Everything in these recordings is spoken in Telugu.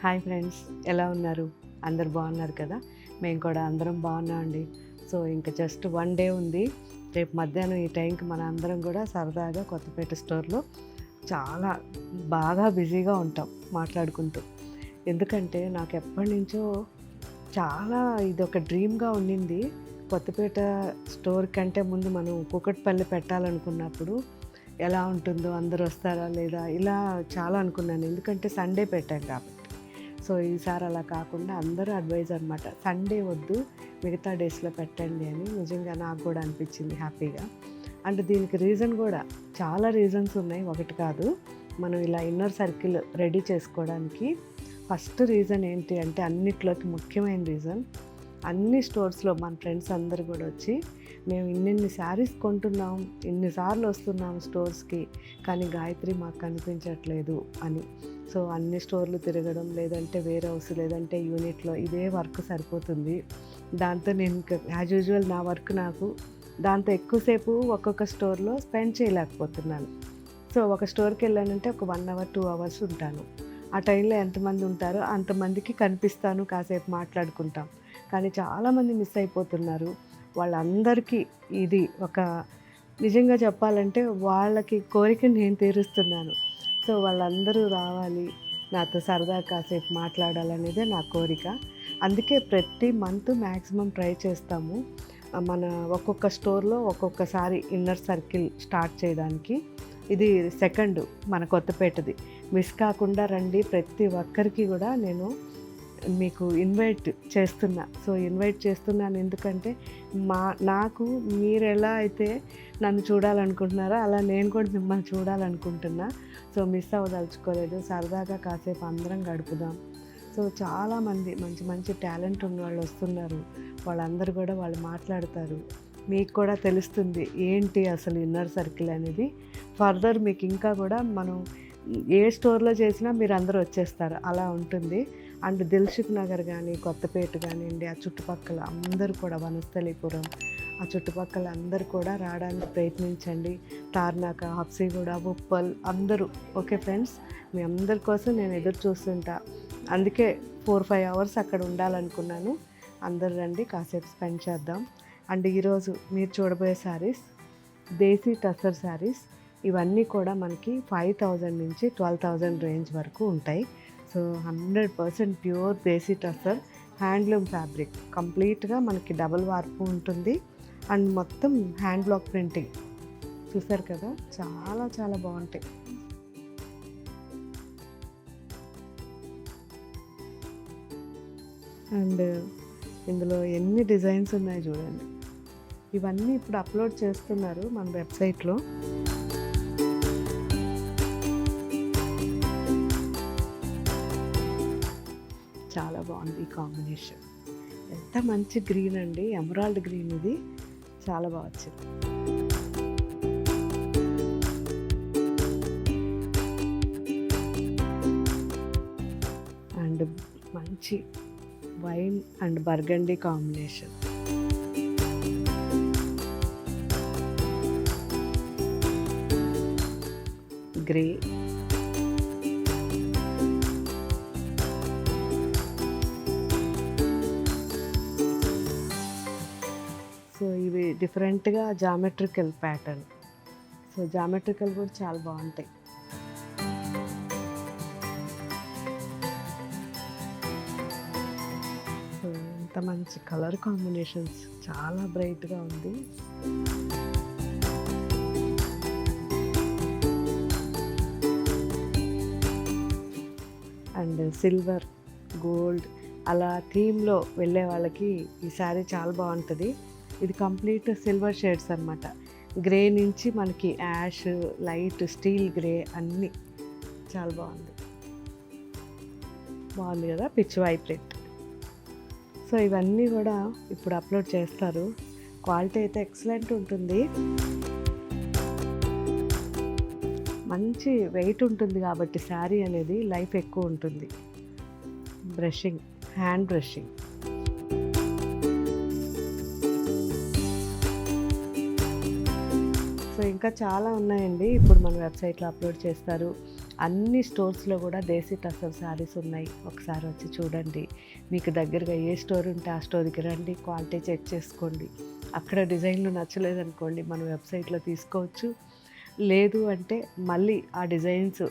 హాయ్ ఫ్రెండ్స్, ఎలా ఉన్నారు? అందరు బాగున్నారు కదా? మేము కూడా అందరం బాగున్నామండి. సో ఇంకా జస్ట్ 1 డే ఉంది. రేపు మధ్యాహ్నం ఈ టైంకి మన అందరం కూడా సరదాగా కొత్తపేట స్టోర్లో చాలా బాగా బిజీగా ఉంటాం మాట్లాడుకుంటూ. ఎందుకంటే నాకు ఎప్పటి నుంచో చాలా ఇదొక డ్రీమ్గా ఉండింది. కొత్తపేట స్టోర్ కంటే ముందు మనం కూకట్పల్లి పెట్టాలనుకున్నప్పుడు ఎలా ఉంటుందో, అందరూ వస్తారా లేదా, ఇలా చాలా అనుకున్నాను. ఎందుకంటే సండే పెట్టాం కాబట్టి. సో ఈసారి అలా కాకుండా అందరూ అడ్వైజ్ అనమాట, సండే వద్దు మిగతా డేస్లో పెట్టండి అని. నిజంగా నాకు కూడా అనిపించింది హ్యాపీగా. అండ్ దీనికి రీజన్ కూడా చాలా రీజన్స్ ఉన్నాయి, ఒకటి కాదు. మనం ఇలా ఇన్నర్ సర్కిల్ రెడీ చేసుకోవడానికి ఫస్ట్ రీజన్ ఏంటి అంటే, అన్నిట్లోకి ముఖ్యమైన రీజన్, అన్ని స్టోర్స్లో మన ఫ్రెండ్స్ అందరు కూడా వచ్చి మేము ఇన్నిన్ని శారీస్ కొంటున్నాం, ఇన్నిసార్లు వస్తున్నాం స్టోర్స్కి, కానీ గాయత్రి మాకు కనిపించట్లేదు అని. సో అన్ని స్టోర్లు తిరగడం, లేదంటే వేర్ హౌస్, లేదంటే యూనిట్లో ఇదే వర్క్ సరిపోతుంది. దాంతో నేను యాజ్ యూజువల్ నా వర్క్ నాకు దాంతో ఎక్కువసేపు ఒక్కొక్క స్టోర్లో స్పెండ్ చేయలేకపోతున్నాను. సో ఒక స్టోర్కి వెళ్ళానంటే ఒక 1 అవర్ 2 అవర్స్ ఉంటాను. ఆ టైంలో ఎంతమంది ఉంటారో అంతమందికి కనిపిస్తాను, కాసేపు మాట్లాడుకుంటాం. కానీ చాలామంది మిస్ అయిపోతున్నారు. వాళ్ళందరికీ ఇది ఒక, నిజంగా చెప్పాలంటే వాళ్ళకి కోరిక నేను తీరుస్తున్నాను. సో వాళ్ళందరూ రావాలి, నాతో సరదా కాసేపు మాట్లాడాలనేదే నా కోరిక. అందుకే ప్రతి మంత్ మ్యాక్సిమం ట్రై చేస్తాము మన ఒక్కొక్క స్టోర్లో ఒక్కొక్కసారి ఇన్నర్ సర్కిల్ స్టార్ట్ చేయడానికి. ఇది సెకండ్ మన కొత్తపేటది. మిస్ కాకుండా రండి, ప్రతి ఒక్కరికి కూడా నేను మీకు ఇన్వైట్ చేస్తున్నా. సో ఇన్వైట్ చేస్తున్నాను ఎందుకంటే నాకు మీరు ఎలా అయితే నన్ను చూడాలనుకుంటున్నారో అలా నేను కూడా మిమ్మల్ని చూడాలనుకుంటున్నా. So miss అవ్వదలుచుకోలేదు. సరదాగా కాసేపు అందరం గడుపుదాం. సో చాలామంది మంచి మంచి టాలెంట్ ఉన్న వాళ్ళు వస్తున్నారు. వాళ్ళందరూ కూడా వాళ్ళు మాట్లాడతారు. మీకు కూడా తెలుస్తుంది ఏంటి అసలు ఇన్నర్ సర్కిల్ అనేది. ఫర్దర్ మీకు ఇంకా కూడా మనం ఏ స్టోర్లో చేసినా మీరు అందరూ వచ్చేస్తారు, అలా ఉంటుంది. అండ్ దిల్సుఖ్ నగర్ కానీ, కొత్తపేట కానివ్వండి, ఆ చుట్టుపక్కల అందరూ కూడా, వనస్థలీపురం ఆ చుట్టుపక్కల అందరూ కూడా రావడానికి ప్రయత్నించండి. తార్నాక, హబ్సిగూడ, ఉప్పల్ అందరూ. ఓకే ఫ్రెండ్స్, మీ అందరి కోసం నేను ఎదురు చూస్తుంటా. అందుకే 4-5 అవర్స్ అక్కడ ఉండాలనుకున్నాను. అందరూ రండి, కాసేపు స్పెండ్ చేద్దాం. అండ్ ఈరోజు మీరు చూడబోయే శారీస్ దేశీ టసర్ శారీస్. ఇవన్నీ కూడా మనకి 5,000 నుంచి 12,000 రేంజ్ వరకు ఉంటాయి. సో 100% ప్యూర్ దేశీ టసర్ హ్యాండ్లూమ్ ఫ్యాబ్రిక్. కంప్లీట్గా మనకి డబుల్ వార్పు ఉంటుంది. అండ్ మొత్తం హ్యాండ్ బ్లాక్ ప్రింటింగ్. చూసారు కదా, చాలా చాలా బాగుంటాయి. అండ్ ఇందులో ఎన్ని డిజైన్స్ ఉన్నాయో చూడండి. ఇవన్నీ ఇప్పుడు అప్లోడ్ చేస్తున్నారు మన వెబ్సైట్లో. చాలా బాగుంది ఈ కాంబినేషన్. ఎంత మంచి గ్రీన్ అండి, ఎమరాల్డ్ గ్రీన్. ఇది చాలా బాగా వచ్చింది. అండ్ మంచి wine and burgundy combination. Grey, so ఇవి డిఫరెంట్గా జామెట్రికల్ ప్యాటర్న్. సో జామెట్రికల్ కూడా చాలా బాగుంటాయి. సో ఎంత మంచి కలర్ కాంబినేషన్స్, చాలా బ్రైట్గా ఉంది. అండ్ సిల్వర్, గోల్డ్ అలా థీమ్లో వెళ్ళే వాళ్ళకి ఈ శారీ చాలా బాగుంటుంది. ఇది కంప్లీట్ సిల్వర్ షేడ్స్ అనమాట. గ్రే నుంచి మనకి యాష్, లైట్ స్టీల్ గ్రే అన్నీ చాలా బాగుంది. బాగుంది కదా, పిచ్ వైబ్రెంట్. సో ఇవన్నీ కూడా ఇప్పుడు అప్లోడ్ చేస్తారు. క్వాలిటీ అయితే ఎక్సలెంట్ ఉంటుంది. మంచి వెయిట్ ఉంటుంది కాబట్టి శారీ అనేది లైఫ్ ఎక్కువ ఉంటుంది. Brushing, hand brushing. సో ఇంకా చాలా ఉన్నాయండి, ఇప్పుడు మన వెబ్సైట్లో అప్లోడ్ చేస్తారు. అన్ని స్టోర్స్లో కూడా దేశీ టసర్ శారీస్ ఉన్నాయి. ఒకసారి వచ్చి చూడండి. మీకు దగ్గరగా ఏ స్టోర్ ఉంటే ఆ స్టోర్కి రండి, క్వాలిటీ చెక్ చేసుకోండి. అక్కడ డిజైన్లు నచ్చలేదనుకోండి మన వెబ్సైట్లో తీసుకోవచ్చు. లేదు అంటే మళ్ళీ ఆ డిజైన్స్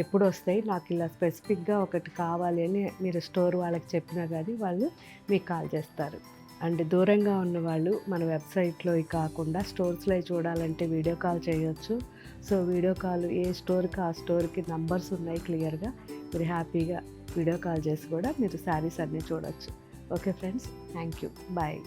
ఎప్పుడు వస్తాయి, నాకు ఇలా స్పెసిఫిక్గా ఒకటి కావాలి అని మీరు స్టోర్ వాళ్ళకి చెప్పినా కానీ వాళ్ళు మీకు కాల్ చేస్తారు. అండ్ దూరంగా ఉన్నవాళ్ళు మన వెబ్సైట్లో కాకుండా స్టోర్స్లో చూడాలంటే వీడియో కాల్ చేయొచ్చు. సో వీడియో కాల్ ఏ స్టోర్కి ఆ స్టోర్కి నంబర్స్ ఉన్నాయి క్లియర్గా. మీరు హ్యాపీగా వీడియో కాల్ చేసి కూడా మీరు శారీస్ అన్నీ చూడొచ్చు. Okay friends, thank you, bye.